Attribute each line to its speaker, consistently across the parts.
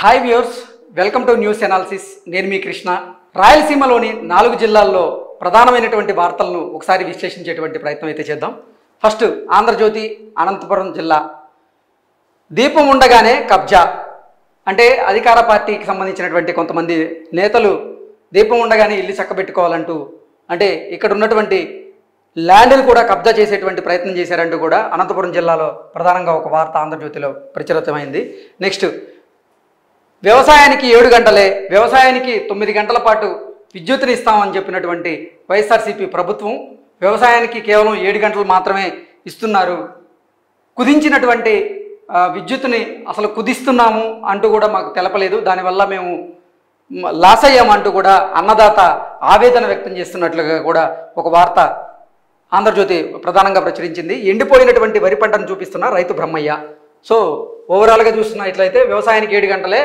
Speaker 1: Hi viewers, welcome to news analysis. నేను మీ కృష్ణ. రాయలసీమలోని 4 జిల్లాల్లో ప్రధానమైనటువంటి వార్తలను ఒకసారి విశ్లేషించేటువంటి ప్రయత్నం అయితే చేద్దాం. ఫస్ట్ ఆంధ్రజ్యోతి అనంతపురం జిల్లా. దీపం ఉండగానే కబ్జా. అంటే అధికార పార్టీకి సంబంధించినటువంటి కొంతమంది నేతలు దీపం ఉండగానే ఇల్లు చక్కబెట్టుకోవాలంటూ, అంటే ఇక్కడ ఉన్నటువంటి ల్యాండ్ని కూడా కబ్జా చేసేటువంటి ప్రయత్నం చేశారంటూ కూడా అనంతపురం జిల్లాలో ప్రధానంగా ఒక వార్త ఆంధ్రజ్యోతిలో ప్రచురితమైంది. నెక్స్ట్, వ్యవసాయానికి 7 గంటలే, వ్యవసాయానికి 9 గంటల పాటు విద్యుత్తుని ఇస్తామని చెప్పినటువంటి వైఎస్ఆర్సీపీ ప్రభుత్వం వ్యవసాయానికి కేవలం 7 గంటలు మాత్రమే ఇస్తున్నారు. కుదించినటువంటి విద్యుత్తుని అసలు కుదిస్తున్నాము అంటూ కూడా మాకు తెలపలేదు, దానివల్ల మేము లాస్ అయ్యామంటూ కూడా అన్నదాత ఆవేదన వ్యక్తం చేస్తున్నట్లుగా కూడా ఒక వార్త ఆంధ్రజ్యోతి ప్రధానంగా ప్రచురించింది. ఎండిపోయినటువంటి వరి పంటను చూపిస్తున్న రైతు బ్రహ్మయ్య. సో ఓవరాల్గా చూస్తున్నట్లయితే వ్యవసాయానికి 7 గంటలే,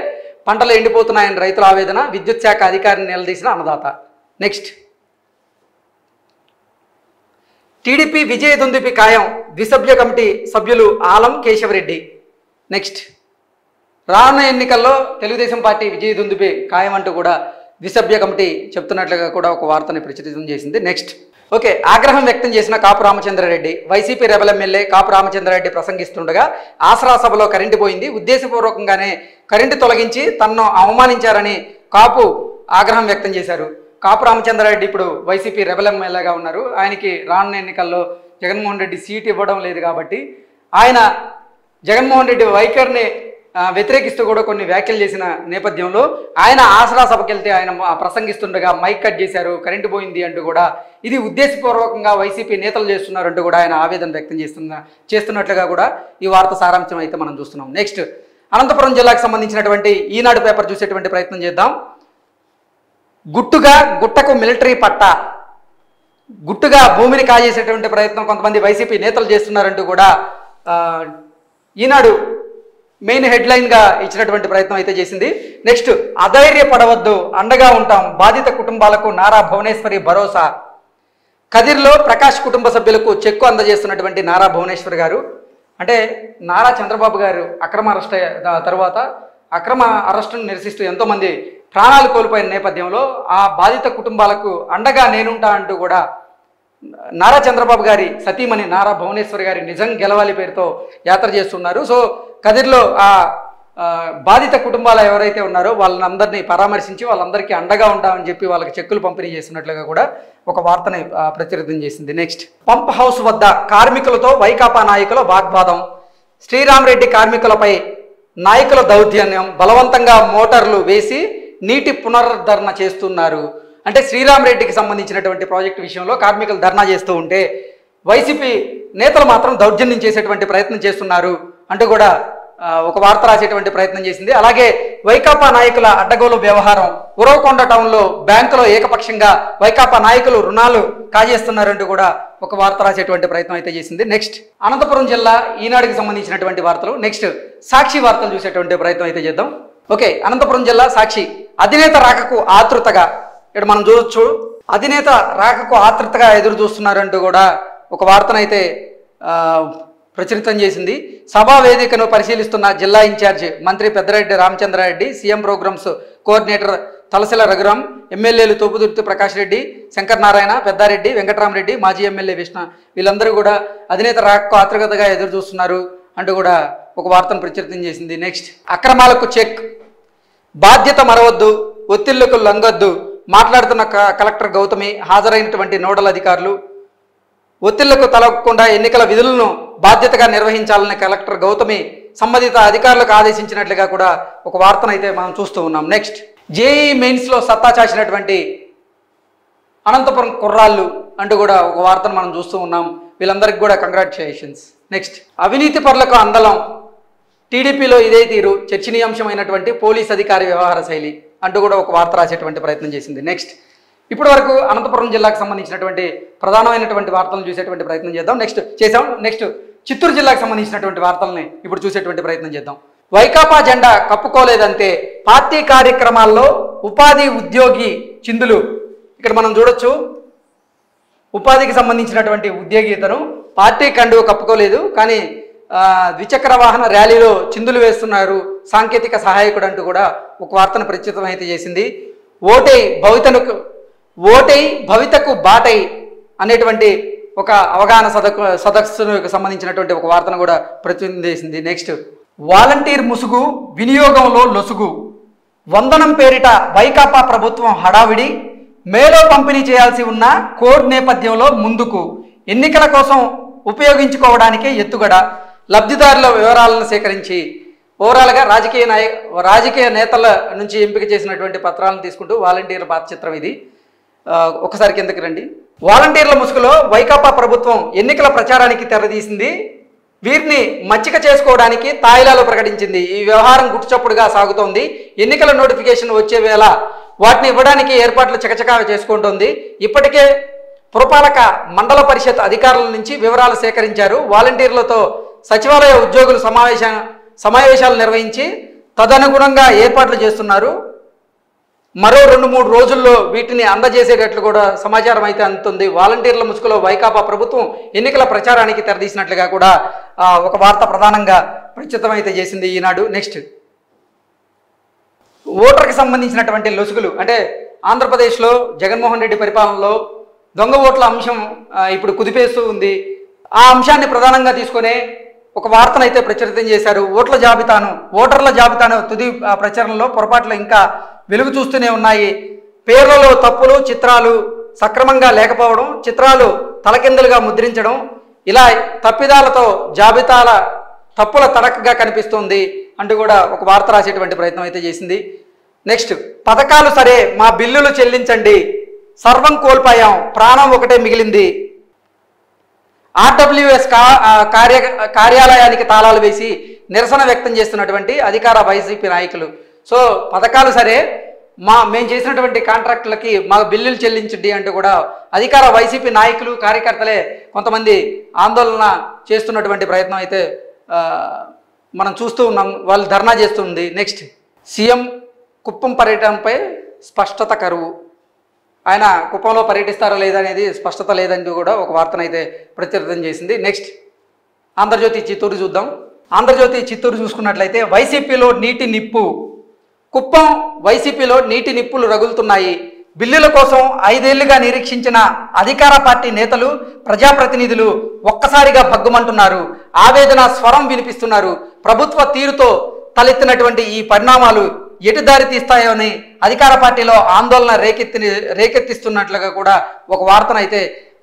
Speaker 1: పంటలు ఎండిపోతున్నాయని రైతుల ఆవేదన, విద్యుత్ శాఖ అధికారిని నిలదీసిన అన్నదాత. నెక్స్ట్, టీడీపీ విజయ దుందుపి ఖాయం, ద్విసభ్య కమిటీ సభ్యులు ఆలం కేశవరెడ్డి. నెక్స్ట్, రానున్న ఎన్నికల్లో తెలుగుదేశం పార్టీ విజయ దుందుపి ఖాయం అంటూ కూడా ద్విసభ్య కమిటీ చెప్తున్నట్లుగా కూడా ఒక వార్తని ప్రచురితం చేసింది. నెక్స్ట్, ఓకే, ఆగ్రహం వ్యక్తం చేసిన కాపు రామచంద్రారెడ్డి. వైసీపీ రెబల్ ఎమ్మెల్యే కాపు రామచంద్రారెడ్డి ప్రసంగిస్తుండగా ఆసరా సభలో కరెంటు పోయింది, ఉద్దేశపూర్వకంగానే కరెంటు తొలగించి తనను అవమానించారని కాపు ఆగ్రహం వ్యక్తం చేశారు. కాపు రామచంద్రారెడ్డి ఇప్పుడు వైసీపీ రెబల్ ఎమ్మెల్యేగా ఉన్నారు. ఆయనకి రానున్న ఎన్నికల్లో జగన్మోహన్ రెడ్డి సీట్ ఇవ్వడం లేదు కాబట్టి ఆయన జగన్మోహన్ రెడ్డి వైఖరిని వ్యతిరేకిస్తూ కూడా కొన్ని వ్యాఖ్యలు చేసిన నేపథ్యంలో ఆయన ఆసరా సభకి వెళ్తే ఆయన ప్రసంగిస్తుండగా మైక్ కట్ చేశారు, కరెంటు పోయింది అంటూ కూడా ఇది ఉద్దేశపూర్వకంగా వైసీపీ నేతలు చేస్తున్నారంటూ కూడా ఆయన ఆవేదన వ్యక్తం చేస్తున్నట్లుగా కూడా ఈ వార్త సారాంశం అయితే మనం చూస్తున్నాం. నెక్స్ట్, అనంతపురం జిల్లాకు సంబంధించినటువంటి ఈనాడు పేపర్ చూసేటువంటి ప్రయత్నం చేద్దాం. గుట్టకు మిలిటరీ పట్టా, గుట్టుగా భూమిని కాజేసేటువంటి ప్రయత్నం కొంతమంది వైసీపీ నేతలు చేస్తున్నారంటూ కూడా ఈనాడు మెయిన్ హెడ్లైన్గా ఇచ్చినటువంటి ప్రయత్నం అయితే చేసింది. నెక్స్ట్, అధైర్యపడవద్దు, అండగా ఉంటాం, బాధిత కుటుంబాలకు నారా భువనేశ్వరి భరోసా. కదిర్లో ప్రకాష్ కుటుంబ సభ్యులకు చెక్కు అందజేస్తున్నటువంటి నారా భువనేశ్వరి గారు. అంటే నారా చంద్రబాబు గారు అక్రమ అరెస్ట్ తర్వాత అక్రమ అరెస్టును నిరసిస్తూ ఎంతోమంది ప్రాణాలు కోల్పోయిన నేపథ్యంలో ఆ బాధిత కుటుంబాలకు అండగా నేనుంటా అంటూ కూడా నారా చంద్రబాబు గారి సతీమణి నారా భువనేశ్వరి గారి నిజం గెలవాలి పేరుతో యాత్ర చేస్తున్నారు. సో కదిర్లో ఆ బాధిత కుటుంబాలు ఎవరైతే ఉన్నారో వాళ్ళందరినీ పరామర్శించి వాళ్ళందరికీ అండగా ఉంటామని చెప్పి వాళ్ళకి చెక్కులు పంపిణీ చేస్తున్నట్లుగా కూడా ఒక వార్తని ప్రచురితం చేసింది. నెక్స్ట్, పంప్ హౌస్ వద్ద కార్మికులతో వైకాపా నాయకుల వాగ్వాదం. శ్రీరామరెడ్డి కార్మికులపై నాయకుల దౌర్జన్యం, బలవంతంగా మోటార్లు వేసి నీటి పునరుద్ధరణ చేస్తున్నారు. అంటే శ్రీరామరెడ్డికి సంబంధించినటువంటి ప్రాజెక్టు విషయంలో కార్మికులు ధర్నా చేస్తూ ఉంటే వైసీపీ నేతలు మాత్రం దౌర్జన్యం చేసేటువంటి ప్రయత్నం చేస్తున్నారు అంటూ కూడా ఒక వార్త రాసేటువంటి ప్రయత్నం చేసింది. అలాగే వైకాపా నాయకుల అడ్డగోలు వ్యవహారం, ఉరవకొండ టౌన్లో బ్యాంకులో ఏకపక్షంగా వైకాపా నాయకులు రుణాలు కాజేస్తున్నారంటూ కూడా ఒక వార్త రాసేటువంటి ప్రయత్నం అయితే చేసింది. నెక్స్ట్, అనంతపురం జిల్లా ఈనాడుకి సంబంధించినటువంటి వార్తలు. నెక్స్ట్, సాక్షి వార్తలు చూసేటువంటి ప్రయత్నం అయితే చేద్దాం. ఓకే, అనంతపురం జిల్లా సాక్షి. అధినేత రాకకు ఆతృతగా, ఇక్కడ మనం చూడొచ్చు, అధినేత రాకకు ఆతృతగా ఎదురు చూస్తున్నారంటూ కూడా ఒక వార్తనైతే ప్రచురితం చేసింది. సభా వేదికను పరిశీలిస్తున్న జిల్లా ఇన్ఛార్జ్ మంత్రి Peddireddy Ramachandra Reddy, CM programs coordinator Talasila Raghuram, ఎమ్మెల్యేలు తోపుదుర్తి ప్రకాష్ రెడ్డి, శంకర్ నారాయణ, పెద్దారెడ్డి, వెంకటరామరెడ్డి, మాజీ ఎమ్మెల్యే విష్ణ, వీళ్ళందరూ కూడా అధినేత రాకకు ఆతృతగా ఎదురు చూస్తున్నారు అంటూ కూడా ఒక వార్తను ప్రచురితం చేసింది. నెక్స్ట్, అక్రమాలకు చెక్, బాధ్యత మరవద్దు, ఒత్తిళ్లకు లొంగొద్దు, మాట్లాడుతున్న కలెక్టర్ గౌతమి, హాజరైనటువంటి నోడల్ అధికారులు. ఒత్తిళ్లకు తలగకుండా ఎన్నికల విధులను బాధ్యతగా నిర్వహించాలని కలెక్టర్ గౌతమి సంబంధిత అధికారులకు ఆదేశించినట్లుగా కూడా ఒక వార్తనైతే మనం చూస్తూ ఉన్నాం. నెక్స్ట్, జేఈ మెయిన్స్లో సత్తా చాచినటువంటి అనంతపురం కుర్రాళ్ళు అంటూ కూడా ఒక వార్తను మనం చూస్తూ ఉన్నాం. వీళ్ళందరికీ కూడా కంగ్రాచులేషన్స్. నెక్స్ట్, అవినీతి పరులకు అందలం, టీడీపీలో ఇదే తీరు, చర్చనీయాంశమైనటువంటి పోలీస్ అధికారి వ్యవహార శైలి అంటూ కూడా ఒక వార్త రాసేటువంటి ప్రయత్నం చేసింది. నెక్స్ట్, ఇప్పటి వరకు అనంతపురం జిల్లాకు సంబంధించినటువంటి ప్రధానమైనటువంటి వార్తలను చూసేటువంటి ప్రయత్నం చేద్దాం. నెక్స్ట్ చిత్తూరు జిల్లాకు సంబంధించినటువంటి వార్తల్ని ఇప్పుడు చూసేటువంటి ప్రయత్నం చేద్దాం. వైకాపా జెండా కప్పుకోలేదంటే పార్టీ కార్యక్రమాల్లో ఉపాధి ఉద్యోగి చిందులు. ఇక్కడ మనం చూడొచ్చు, ఉపాధికి సంబంధించినటువంటి ఉద్యోగి ఇతను పార్టీ కండువ కప్పుకోలేదు, కానీ ద్విచక్ర వాహన ర్యాలీలో చిందులు వేస్తున్నారు సాంకేతిక సహాయకుడు అంటూ కూడా ఒక వార్తను ప్రచురితం అయితే చేసింది. ఓటై భవితకు బాటై అనేటువంటి ఒక అవగాహన సదస్సుకు సంబంధించినటువంటి ఒక వార్తను కూడా ప్రచురితం చేసింది. నెక్స్ట్, వాలంటీర్ ముసుగు వినియోగంలో లొసుగు, వందనం పేరిట వైకాపా ప్రభుత్వం హడావిడి, మేలో పంపిణీ చేయాల్సి ఉన్న కోడ్ నేపథ్యంలో ముందుకు, ఎన్నికల కోసం ఉపయోగించుకోవడానికే ఎత్తుగడ, లబ్ధిదారుల వివరాలను సేకరించి ఓవరాల్గా రాజకీయ నేతల నుంచి ఎంపిక చేసినటువంటి పత్రాలను తీసుకుంటూ వాలంటీర్ల పాత చిత్రం ఇది. ఒకసారి కిందకి రండి. వాలంటీర్ల ముసుగులో వైకాపా ప్రభుత్వం ఎన్నికల ప్రచారానికి తెరదీసింది. వీరిని మచ్చిక చేసుకోవడానికి తాయిలాలు ప్రకటించింది. ఈ వ్యవహారం గుట్టుచప్పుడుగా సాగుతోంది. ఎన్నికల నోటిఫికేషన్ వచ్చే వేళ వాటిని ఇవ్వడానికి ఏర్పాట్లు చకచకా చేసుకుంటోంది. ఇప్పటికే పురపాలక మండల పరిషత్ అధికారుల నుంచి వివరాలు సేకరించారు. వాలంటీర్లతో సచివాలయ ఉద్యోగులు సమావేశాలు నిర్వహించి తదనుగుణంగా ఏర్పాట్లు చేస్తున్నారు. మరో 2-3 రోజుల్లో వీటిని అందజేసేటట్లు కూడా సమాచారం అయితే అందుతుంది. వాలంటీర్ల ముసుగులో వైకాపా ప్రభుత్వం ఎన్నికల ప్రచారానికి తెరదీసినట్లుగా కూడా ఒక వార్త ప్రధానంగా ప్రచురితం అయితే చేసింది ఈనాడు. నెక్స్ట్, ఓటర్కి సంబంధించినటువంటి లొసుగులు అంటే ఆంధ్రప్రదేశ్లో జగన్మోహన్ రెడ్డి పరిపాలనలో దొంగ ఓట్ల అంశం ఇప్పుడు కుదిపేస్తూ ఉంది. ఆ అంశాన్ని ప్రధానంగా తీసుకునే ఒక వార్తను అయితే ప్రచురితం చేశారు. ఓటర్ల జాబితాను తుది ప్రచారంలో పొరపాట్లు ఇంకా వెలుగు చూస్తూనే ఉన్నాయి. పేర్లలో తప్పులు, చిత్రాలు సక్రమంగా లేకపోవడం, చిత్రాలు తలకిందులుగా ముద్రించడం, ఇలా తప్పిదాలతో జాబితాల తప్పుల తడకగా కనిపిస్తుంది అంటూ కూడా ఒక వార్త రాసేటువంటి ప్రయత్నం అయితే చేసింది. నెక్స్ట్, పథకాలు సరే మా బిల్లులు చెల్లించండి, సర్వం కోల్పోయాం, ప్రాణం ఒకటే మిగిలింది, ఆర్డబ్ల్యూఎస్ కార్యాలయానికి తాళాలు వేసి నిరసన వ్యక్తం చేస్తున్నటువంటి అధికార వైసీపీ నాయకులు. సో పథకాలు సరే మేము చేసినటువంటి కాంట్రాక్టులకి మా బిల్లులు చెల్లించండి అంటూ కూడా అధికార వైసీపీ నాయకులు కార్యకర్తలే కొంతమంది ఆందోళన చేస్తున్నటువంటి ప్రయత్నం అయితే మనం చూస్తూ ఉన్నాం. వాళ్ళు ధర్నా చేస్తుంది. నెక్స్ట్, సీఎం కుప్పం పర్యటనపై స్పష్టత కరువు, ఆయన కుప్పంలో పర్యటిస్తారో లేదా అనేది స్పష్టత లేదంటూ కూడా ఒక వార్తనైతే ప్రచురితం చేసింది. నెక్స్ట్, ఆంధ్రజ్యోతి చిత్తూరు చూద్దాం. ఆంధ్రజ్యోతి చిత్తూరు చూసుకున్నట్లయితే వైసీపీలో నీటి నిప్పు, కుప్పం వైసీపీలో నీటి నిప్పులు రగులుతున్నాయి. బిల్లుల కోసం 5 ఏళ్లుగా నిరీక్షించిన అధికార పార్టీ నేతలు, ప్రజాప్రతినిధులు ఒక్కసారిగా భగ్గుమంటున్నారు. ఆవేదన స్వరం వినిపిస్తున్నారు. ప్రభుత్వ తీరుతో తలెత్తినటువంటి ఈ పరిణామాలు ఎటు దారి తీస్తాయోని అధికార పార్టీలో ఆందోళన రేకెత్తిస్తున్నట్లుగా కూడా ఒక వార్తనైతే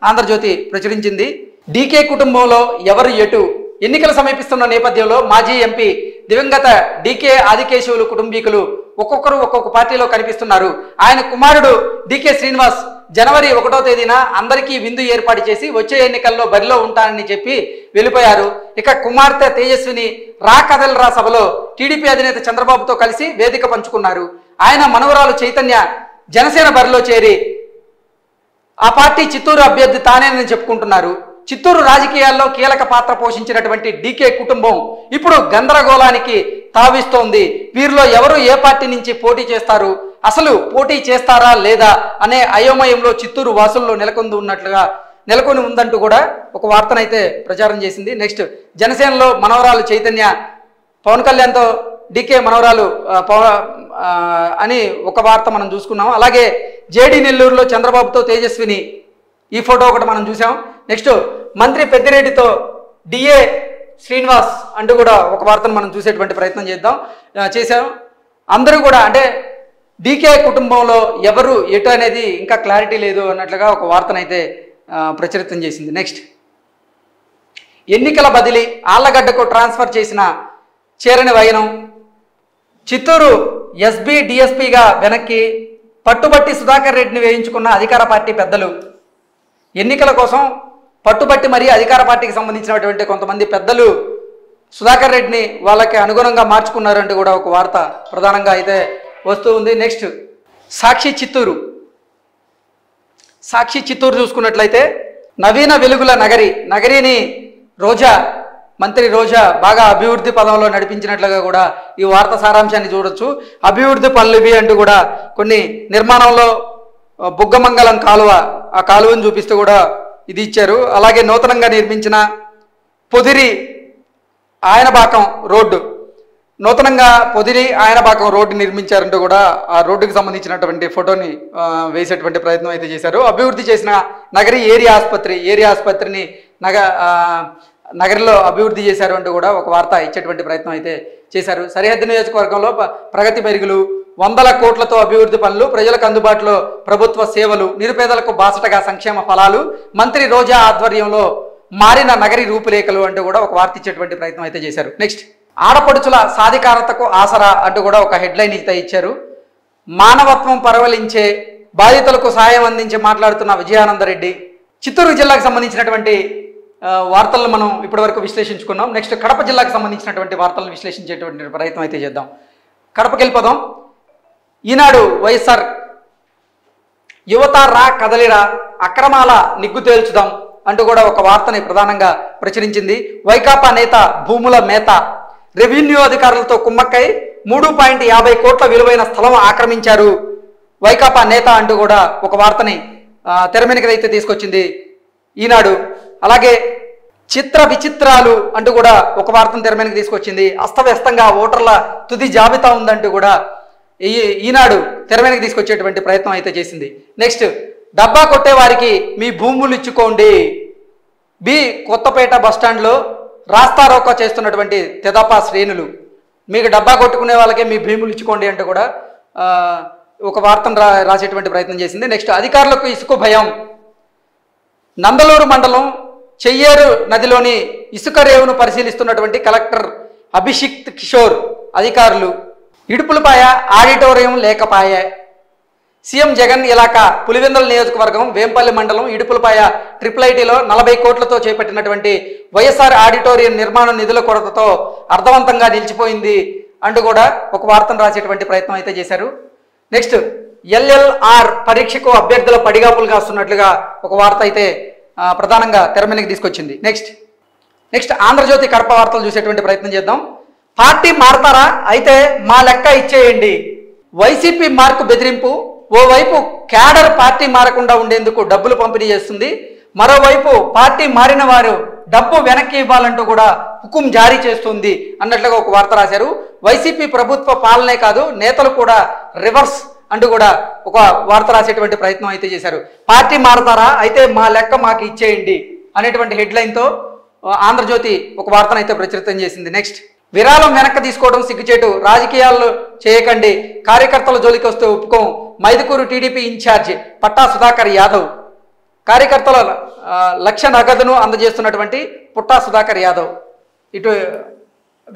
Speaker 1: ఆంధ్రజ్యోతి ప్రచురించింది. డీకే కుటుంబంలో ఎవరు ఎటు, ఎన్నికలు సమీపిస్తున్న నేపథ్యంలో మాజీ ఎంపీ దివంగత డీకే ఆదికేశవులు కుటుంబీకులు ఒక్కొక్కరు ఒక్కొక్క పార్టీలో కనిపిస్తున్నారు. ఆయన కుమారుడు డీకే శ్రీనివాస్ జనవరి 1వ తేదీన అందరికీ విందు ఏర్పాటు చేసి వచ్చే ఎన్నికల్లో బరిలో ఉంటానని చెప్పి వెళ్ళిపోయారు. ఇక కుమార్తె తేజస్విని రా కదలరా సభలో టీడీపీ అధినేత చంద్రబాబుతో కలిసి వేదిక పంచుకున్నారు. ఆయన మనవరాలు చైతన్య జనసేన బరిలో చేరి ఆ పార్టీ చిత్తూరు అభ్యర్థి తానేనని చెప్పుకుంటున్నారు. చిత్తూరు రాజకీయాల్లో కీలక పాత్ర పోషించినటువంటి డీకే కుటుంబం ఇప్పుడు గందరగోళానికి తావిస్తోంది. వీరిలో ఎవరు ఏ పార్టీ నుంచి పోటీ చేస్తారు, అసలు పోటీ చేస్తారా లేదా అనే అయోమయంలో చిత్తూరు వాసుల్లో నెలకొని ఉందంటూ కూడా ఒక వార్తనైతే ప్రచారం చేసింది. నెక్స్ట్, జనసేనలో మనవరాలు చైతన్య పవన్ కళ్యాణ్తో డీకే మనవరాలు అని ఒక వార్త మనం చూసుకున్నాం. అలాగే జేడీ నెల్లూరులో చంద్రబాబుతో తేజస్విని, ఈ ఫోటో ఒకటి మనం చూసాం. నెక్స్ట్, మంత్రి పెద్దిరెడ్డితో డిఏ శ్రీనివాస్ అంటూ కూడా ఒక వార్తను మనం చూసేటువంటి ప్రయత్నం చేశాం. అందరూ కూడా అంటే డీకే కుటుంబంలో ఎవరు ఎటు అనేది ఇంకా క్లారిటీ లేదు అన్నట్లుగా ఒక వార్తనైతే ప్రచురితం చేసింది. నెక్స్ట్, ఎన్నికల బదిలీ, ఆళ్లగడ్డకు ట్రాన్స్ఫర్ చేసిన చేరని వైనం, చిత్తూరు ఎస్బీ డిఎస్పీగా వెనక్కి పట్టుబట్టి సుధాకర్ రెడ్డిని వేయించుకున్న అధికార పార్టీ పెద్దలు. ఎన్నికల కోసం పట్టుబట్టి మరీ అధికార పార్టీకి సంబంధించినటువంటి కొంతమంది పెద్దలు సుధాకర్ రెడ్డిని వాళ్ళకి అనుగుణంగా మార్చుకున్నారంటూ కూడా ఒక వార్త ప్రధానంగా అయితే వస్తూ ఉంది. నెక్స్ట్, సాక్షి చిత్తూరు చూసుకున్నట్లయితే నవీన వెలుగుల నగరిని మంత్రి రోజా బాగా అభివృద్ధి పదంలో నడిపించినట్లుగా కూడా ఈ వార్త సారాంశాన్ని చూడొచ్చు. అభివృద్ధి పనులు అంటూ కూడా కొన్ని నిర్మాణంలో బుగ్గమంగళం కాలువ, ఆ కాలువను చూపిస్తూ కూడా ఇది ఇచ్చారు. అలాగే నూతనంగా నిర్మించిన పొదిరి ఆయనబాకం రోడ్డు, నూతనంగా పొదిలి ఆయనబాకం రోడ్డు నిర్మించారంటూ కూడా ఆ రోడ్డుకు సంబంధించినటువంటి ఫోటోని వేసేటువంటి ప్రయత్నం అయితే చేశారు. అభివృద్ధి చేసిన నగరి ఏరియా ఆసుపత్రిని నగరంలో అభివృద్ధి చేశారు అంటూ కూడా ఒక వార్త ఇచ్చేటువంటి ప్రయత్నం అయితే చేశారు. సరిహద్దు నియోజకవర్గంలో ప్రగతి మెరుగులు, 100 కోట్లతో అభివృద్ధి పనులు, ప్రజలకు అందుబాటులో ప్రభుత్వ సేవలు, నిరుపేదలకు బాసటగా సంక్షేమ ఫలాలు, మంత్రి రోజా ఆధ్వర్యంలో మారిన నగరి రూపురేఖలు అంటూ కూడా ఒక వార్త ఇచ్చేటువంటి ప్రయత్నం అయితే చేశారు. నెక్స్ట్, ఆడపడుచుల సాధికారతకు ఆసరా అంటూ కూడా ఒక హెడ్లైన్ అయితే ఇచ్చారు. మానవత్వం పరవలించే బాధితులకు సాయం అందించి మాట్లాడుతున్న విజయానందరెడ్డి. చిత్తూరు జిల్లాకు సంబంధించినటువంటి వార్తలను మనం ఇప్పటివరకు విశ్లేషించుకున్నాం. నెక్స్ట్, కడప జిల్లాకు సంబంధించినటువంటి వార్తలను విశ్లేషించేటువంటి ప్రయత్నం అయితే చేద్దాం. కడపకి వెళ్ళిపోదాం. ఈనాడు వైఎస్ఆర్ యువత రా కదలిరా, అక్రమాల నిగ్గు తేల్చుదాం అంటూ కూడా ఒక వార్తని ప్రధానంగా ప్రచురించింది. వైకాపా నేత భూముల మేత, రెవెన్యూ అధికారులతో కుమ్మక్కై 3.50 కోట్ల విలువైన స్థలం ఆక్రమించారు వైకాపా నేత అంటూ కూడా ఒక వార్తని తెరమీదకి అయితే తీసుకొచ్చింది ఈనాడు. అలాగే చిత్ర విచిత్రాలు అంటూ కూడా ఒక వార్తను తెరమీదకి తీసుకొచ్చింది. అస్తవ్యస్తంగా ఓటర్ల తుది జాబితా ఉందంటూ కూడా ఈనాడు తెరమీదకి తీసుకొచ్చేటువంటి ప్రయత్నం అయితే చేసింది. నెక్స్ట్, డబ్బా కొట్టే వారికి మీ భూములు ఇచ్చుకోండి. కొత్తపేట బస్టాండ్లో రాస్తారోకో చేస్తున్నటువంటి తెదాపా శ్రేణులు, మీకు డబ్బా కొట్టుకునే వాళ్ళకే మీ భూములు ఇచ్చుకోండి అంటూ కూడా ఒక వార్తను రాసేటువంటి ప్రయత్నం చేసింది. నెక్స్ట్, అధికారులకు ఇసుక భయం. నందలూరు మండలం చెయ్యేరు నదిలోని ఇసుక రేవును పరిశీలిస్తున్నటువంటి కలెక్టర్ అభిషిక్త్ కిషోర్ అధికారులు. ఇడుపులపాయ ఆడిటోరియం లేకపాయ. సీఎం జగన్ ఇలాకా పులివెందుల నియోజకవర్గం వేంపల్లి మండలం ఇడుపులపాయ IIITలో 40 కోట్లతో చేపట్టినటువంటి వైఎస్ఆర్ ఆడిటోరియం నిర్మాణ నిధుల కొరతతో అర్థవంతంగా నిలిచిపోయింది అంటూ కూడా ఒక వార్తను రాసేటువంటి ప్రయత్నం అయితే చేశారు. నెక్స్ట్, LLR పరీక్షకు అభ్యర్థుల పడిగాపులు కాస్తున్నట్లుగా ఒక వార్త అయితే ప్రధానంగా తెరమీదకి తీసుకొచ్చింది. నెక్స్ట్ ఆంధ్రజ్యోతి కడప వార్తలు చూసేటువంటి ప్రయత్నం చేద్దాం. పార్టీ మారతారా? అయితే మా లెక్క ఇచ్చేయండి. వైసీపీ మార్కు బెదిరింపు. ఓవైపు క్యాడర్ పార్టీ మారకుండా ఉండేందుకు డబ్బులు పంపిణీ చేస్తుంది, మరోవైపు పార్టీ మారిన వారు డబ్బు వెనక్కి ఇవ్వాలంటూ కూడా హుకుం జారీ చేస్తుంది అన్నట్లుగా ఒక వార్త రాశారు. వైసీపీ ప్రభుత్వ పాలనే కాదు, నేతలు కూడా రివర్స్ అంటూ కూడా ఒక వార్త రాసేటువంటి ప్రయత్నం అయితే చేశారు. పార్టీ మారతారా? అయితే మా లెక్క మాకు ఇచ్చేయండి అనేటువంటి హెడ్లైన్తో ఆంధ్రజ్యోతి ఒక వార్తను అయితే ప్రచురితం చేసింది. నెక్స్ట్, విరాళం వెనక్కి తీసుకోవడం సిగ్గుచేటు, రాజకీయాల్లో చేయకండి, కార్యకర్తల జోలికి వస్తే ఒప్పుకోం. మైదుకూరు టీడీపీ ఇన్ఛార్జ్ పట్టా సుధాకర్ యాదవ్. కార్యకర్తల 1,00,000 నగదును అందజేస్తున్నటువంటి పుట్టా సుధాకర్ యాదవ్ ఇటు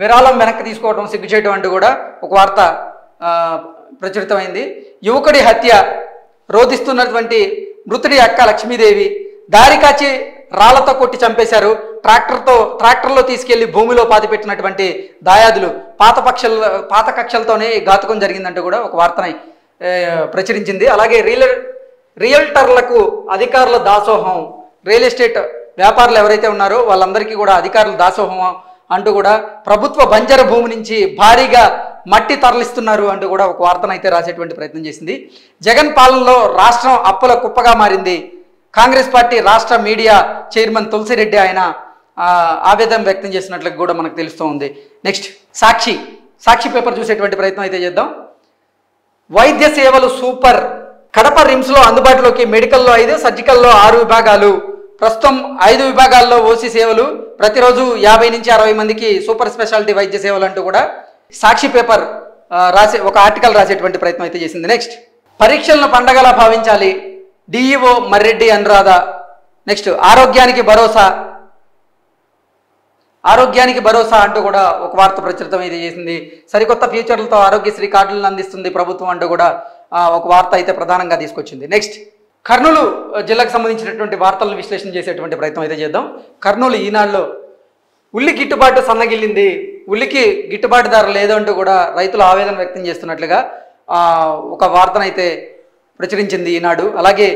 Speaker 1: విరాళం వెనక్కి తీసుకోవడం సిగ్గుచేటు అంటూ కూడా ఒక వార్త ప్రచురితమైంది. యువకుడి హత్య, రోధిస్తున్నటువంటి మృతుడి అక్క లక్ష్మీదేవి. దారి కాచి రాళ్లతో కొట్టి చంపేశారు. ట్రాక్టర్లో తీసుకెళ్లి భూమిలో పాతిపెట్టినటువంటి దాయాదులు. పాత కక్షలతోనే ఘాతుకం జరిగిందంటూ కూడా ఒక వార్తని ప్రచురించింది. అలాగే రియల్టర్లకు అధికారుల దాసోహం. రియల్ ఎస్టేట్ వ్యాపారులు ఎవరైతే ఉన్నారో వాళ్ళందరికీ కూడా అధికారుల దాసోహం అంటూ కూడా ప్రభుత్వ బంజర భూమి నుంచి భారీగా మట్టి తరలిస్తున్నారు అంటూ కూడా ఒక వార్తను అయితే రాసేటువంటి ప్రయత్నం చేసింది. జగన్ పాలనలో రాష్ట్రం అప్పుల కుప్పగా మారింది. కాంగ్రెస్ పార్టీ రాష్ట్ర మీడియా చైర్మన్ తులసిరెడ్డి ఆయన ఆవేదన వ్యక్తం చేసినట్లు కూడా మనకు తెలుస్తూ ఉంది. నెక్స్ట్, సాక్షి పేపర్ చూసేటువంటి ప్రయత్నం అయితే చేద్దాం. వైద్య సేవలు సూపర్. కడప రిమ్స్లో అందుబాటులోకి మెడికల్లో 5, సర్జికల్లో 6 విభాగాలు. ప్రస్తుతం 5 విభాగాల్లో ఓసీ సేవలు. ప్రతిరోజు 50 నుంచి 60 మందికి సూపర్ స్పెషాలిటీ వైద్య సేవలు అంటూ కూడా సాక్షి పేపర్ ఒక ఆర్టికల్ రాసేటువంటి ప్రయత్నం అయితే చేసింది. నెక్స్ట్, పరీక్షలను పండగలా భావించాలి. డిఈఓ మర్రెడ్డి అనురాధ. నెక్స్ట్, ఆరోగ్యానికి భరోసా అంటూ కూడా ఒక వార్త ప్రచురితం అయితే చేసింది. సరికొత్త ఫ్యూచర్లతో ఆరోగ్యశ్రీ కార్డులను అందిస్తుంది ప్రభుత్వం అంటూ కూడా ఒక వార్త అయితే ప్రధానంగా తీసుకొచ్చింది. నెక్స్ట్, కర్నూలు జిల్లాకు సంబంధించినటువంటి వార్తలను విశ్లేషణ చేసేటువంటి ప్రయత్నం అయితే చేద్దాం. కర్నూలు ఈనాడులో ఉల్లి గిట్టుబాటు సన్నగిల్లింది. ఉల్లికి గిట్టుబాటు ధర లేదంటూ కూడా రైతులు ఆవేదన వ్యక్తం చేస్తున్నట్లుగా ఒక వార్తనైతే ప్రచురించింది ఈనాడు. అలాగే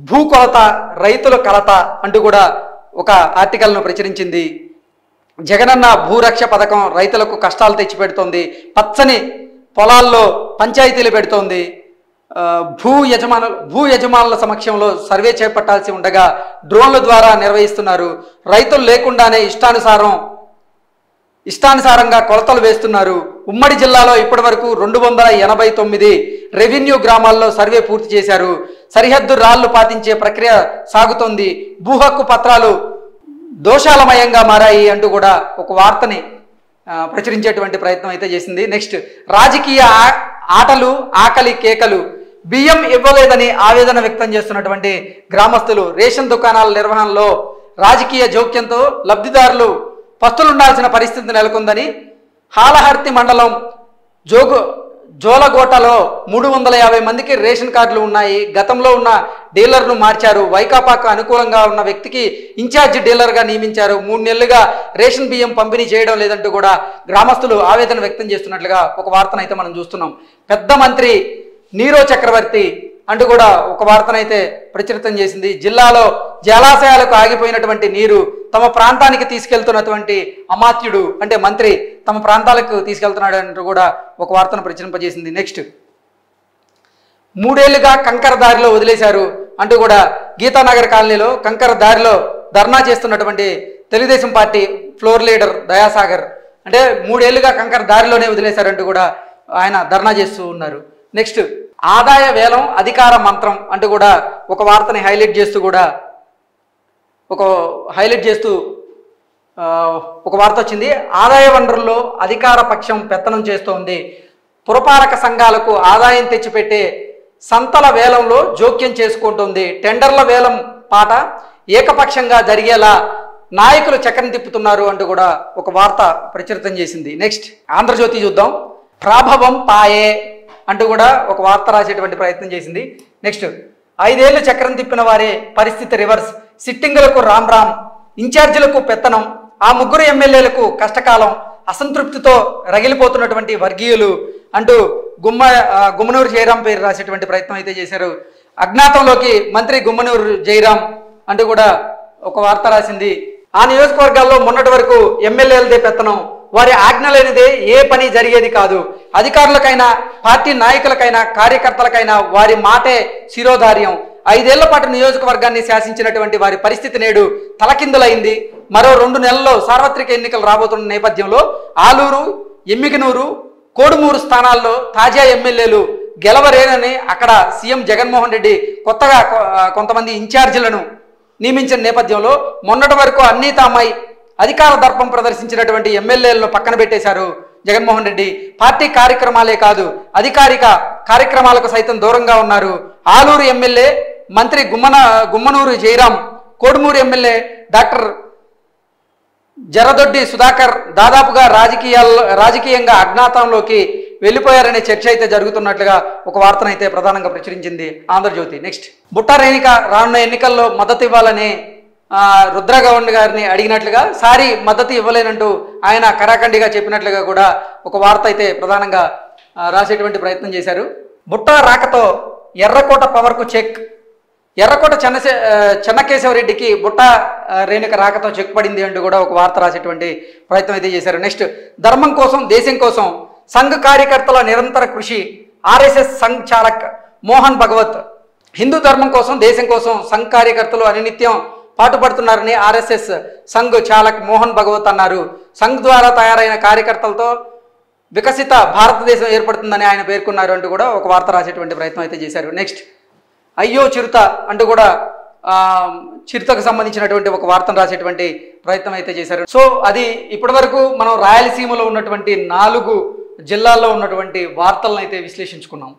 Speaker 1: భూ కొలత, రైతుల కలత అంటూ కూడా ఒక ఆర్టికల్ను ప్రచురించింది. జగనన్న భూరక్ష పథకం రైతులకు కష్టాలు తెచ్చిపెడుతోంది. పచ్చని పొలాల్లో పంచాయతీలు పెడుతోంది. భూ యజమానుల సమక్షంలో సర్వే చేపట్టాల్సి ఉండగా డ్రోన్ల ద్వారా నిర్వహిస్తున్నారు. రైతులు లేకుండానే ఇష్టానుసారంగా కొలతలు వేస్తున్నారు. ఉమ్మడి జిల్లాలో ఇప్పటి వరకు 289 రెవెన్యూ గ్రామాల్లో సర్వే పూర్తి చేశారు. సరిహద్దు రాళ్లు పాతించే ప్రక్రియ సాగుతోంది. భూ హక్కు పత్రాలు దోషాలమయంగా మారాయి అంటూ కూడా ఒక వార్తని ప్రచురించేటువంటి ప్రయత్నం అయితే చేసింది. నెక్స్ట్, రాజకీయ ఆటలు ఆకలి కేకలు. బియ్యం ఇవ్వలేదని ఆవేదన వ్యక్తం చేస్తున్నటువంటి గ్రామస్తులు. రేషన్ దుకాణాల నిర్వహణలో రాజకీయ జోక్యంతో లబ్ధిదారులు పస్తులుండాల్సిన పరిస్థితి నెలకొందని హాలహర్తి మండలం జోలగోటలో 350 మందికి రేషన్ కార్డులు ఉన్నాయి. గతంలో ఉన్న డీలర్ను మార్చారు. వైకాపాకు అనుకూలంగా ఉన్న వ్యక్తికి ఇన్ఛార్జ్ డీలర్గా నియమించారు. 3 నెలలుగా రేషన్ బియ్యం పంపిణీ చేయడం లేదంటూ కూడా గ్రామస్తులు ఆవేదన వ్యక్తం చేస్తున్నట్లుగా ఒక వార్తనైతే మనం చూస్తున్నాం. పెద్ద మంత్రి నీరో చక్రవర్తి అంటూ కూడా ఒక వార్తనైతే ప్రచురితం చేసింది. జిల్లాలో జలాశయాలకు ఆగిపోయినటువంటి నీరు తమ ప్రాంతానికి తీసుకెళ్తున్నటువంటి అమాత్యుడు అంటే మంత్రి తమ ప్రాంతాలకు తీసుకెళ్తున్నాడు అంటూ కూడా ఒక వార్తను ప్రచురింపజేసింది. నెక్స్ట్, 3 ఏళ్లుగా కంకర దారిలో వదిలేశారు అంటూ కూడా గీతానగర్ కాలనీలో కంకర దారిలో ధర్నా చేస్తున్నటువంటి Telugu Desam party floor leader Dayasagar అంటే 3 ఏళ్లుగా కంకర దారిలోనే వదిలేశారంటూ కూడా ఆయన ధర్నా చేస్తూ ఉన్నారు. నెక్స్ట్, ఆదాయ వేలం అధికార మంత్రం అంటూ కూడా ఒక వార్తని హైలైట్ చేస్తూ ఒక వార్త వచ్చింది. ఆదాయ వనరుల్లో అధికార పక్షం పెత్తనం చేస్తోంది. పురపాలక సంఘాలకు ఆదాయం తెచ్చిపెట్టే సంతల వేలంలో జోక్యం చేసుకుంటుంది. టెండర్ల వేలం పాట ఏకపక్షంగా జరిగేలా నాయకులు చక్రం తిప్పుతున్నారు అంటూ కూడా ఒక వార్త ప్రచురితం చేసింది. నెక్స్ట్, ఆంధ్రజ్యోతి చూద్దాం. ప్రాభవం పాయే అంటూ కూడా ఒక వార్త రాసేటువంటి ప్రయత్నం చేసింది. నెక్స్ట్, 5 ఏళ్లు చక్రం తిప్పిన వారే పరిస్థితి రివర్స్. సిట్టింగులకు రామ్ ఇన్ఛార్జీలకు పెత్తనం. ఆ 3 ఎమ్మెల్యేలకు కష్టకాలం. అసంతృప్తితో రగిలిపోతున్నటువంటి వర్గీయులు అంటూ గుమ్మనూరు జయరాం పేరు రాసేటువంటి ప్రయత్నం అయితే చేశారు. అజ్ఞాతంలోకి మంత్రి గుమ్మనూరు జయరాం అంటూ కూడా ఒక వార్త రాసింది. ఆ నియోజకవర్గాల్లో మొన్నటి వరకు ఎమ్మెల్యేలదే పెత్తనం. వారి ఆజ్ఞ లేనిదే ఏ పని జరిగేది కాదు. అధికారులకైనా పార్టీ నాయకులకైనా కార్యకర్తలకైనా వారి మాటే శిరోధార్యం. 5 ఏళ్ల పాటు నియోజకవర్గాన్ని శాసించినటువంటి వారి పరిస్థితి నేడు తలకిందులైంది. మరో 2 నెలల్లో సార్వత్రిక ఎన్నికలు రాబోతున్న నేపథ్యంలో ఆలూరు, ఎమ్మిగనూరు, కోడుమూరు స్థానాల్లో తాజా ఎమ్మెల్యేలు గెలవరేనని అక్కడ సీఎం జగన్మోహన్ రెడ్డి కొత్తగా కొంతమంది ఇన్ఛార్జీలను నియమించిన నేపథ్యంలో మొన్నటి వరకు అన్నీ తామై అధికార దర్పం ప్రదర్శించినటువంటి ఎమ్మెల్యేలను పక్కన పెట్టేశారు జగన్మోహన్ రెడ్డి. పార్టీ కార్యక్రమాలే కాదు అధికారిక కార్యక్రమాలకు సైతం దూరంగా ఉన్నారు. ఆలూరు ఎమ్మెల్యే మంత్రి గుమ్మనూరు జయరాం, కోడుమూరు ఎమ్మెల్యే డాక్టర్ జరదొడ్డి సుధాకర్ దాదాపుగా రాజకీయంగా అజ్ఞాతంలోకి వెళ్ళిపోయారనే చర్చ అయితే జరుగుతున్నట్లుగా ఒక వార్తనైతే ప్రధానంగా ప్రచురించింది ఆంధ్రజ్యోతి. నెక్స్ట్, బుట్టా రేణుక రానున్న ఎన్నికల్లో మద్దతు ఇవ్వాలని రుద్రగౌడ్ గారిని అడిగినట్లుగా సారి మద్దతు ఇవ్వలేనంటూ ఆయన కరాఖండిగా చెప్పినట్లుగా కూడా ఒక వార్త అయితే ప్రధానంగా రాసేటువంటి ప్రయత్నం చేశారు. బుట్టా రాకతో ఎర్రకోట పవర్కు చెక్. ఎర్రకోట చెన్నకేశవరెడ్డికి బుట్టా రేణుక రాకతో చెక్ పడింది అంటూ కూడా ఒక వార్త రాసేటువంటి ప్రయత్నం అయితే చేశారు. నెక్స్ట్, ధర్మం కోసం దేశం కోసం సంఘ్ కార్యకర్తల నిరంతర కృషి. ఆర్ఎస్ఎస్ సంఘ్ చాలక్ మోహన్ భగవత్. హిందూ ధర్మం కోసం దేశం కోసం సంఘ్ కార్యకర్తలు అనునిత్యం పాటుపడుతున్నారని ఆర్ఎస్ఎస్ సంఘ్ చాలక్ మోహన్ భగవత్ అన్నారు. సంఘ్ ద్వారా తయారైన కార్యకర్తలతో వికసిత భారతదేశం ఏర్పడుతుందని ఆయన పేర్కొన్నారు అంటూ కూడా ఒక వార్త రాసేటువంటి ప్రయత్నం అయితే చేశారు. నెక్స్ట్, అయ్యో చిరుత అంటూ కూడా చిరుతకు సంబంధించినటువంటి ఒక వార్తను రాసేటువంటి ప్రయత్నం అయితే చేశారు. సో అది ఇప్పటి వరకు మనం రాయలసీమలో ఉన్నటువంటి 4 జిల్లాల్లో ఉన్నటువంటి వార్తలను అయితే విశ్లేషించుకున్నాం.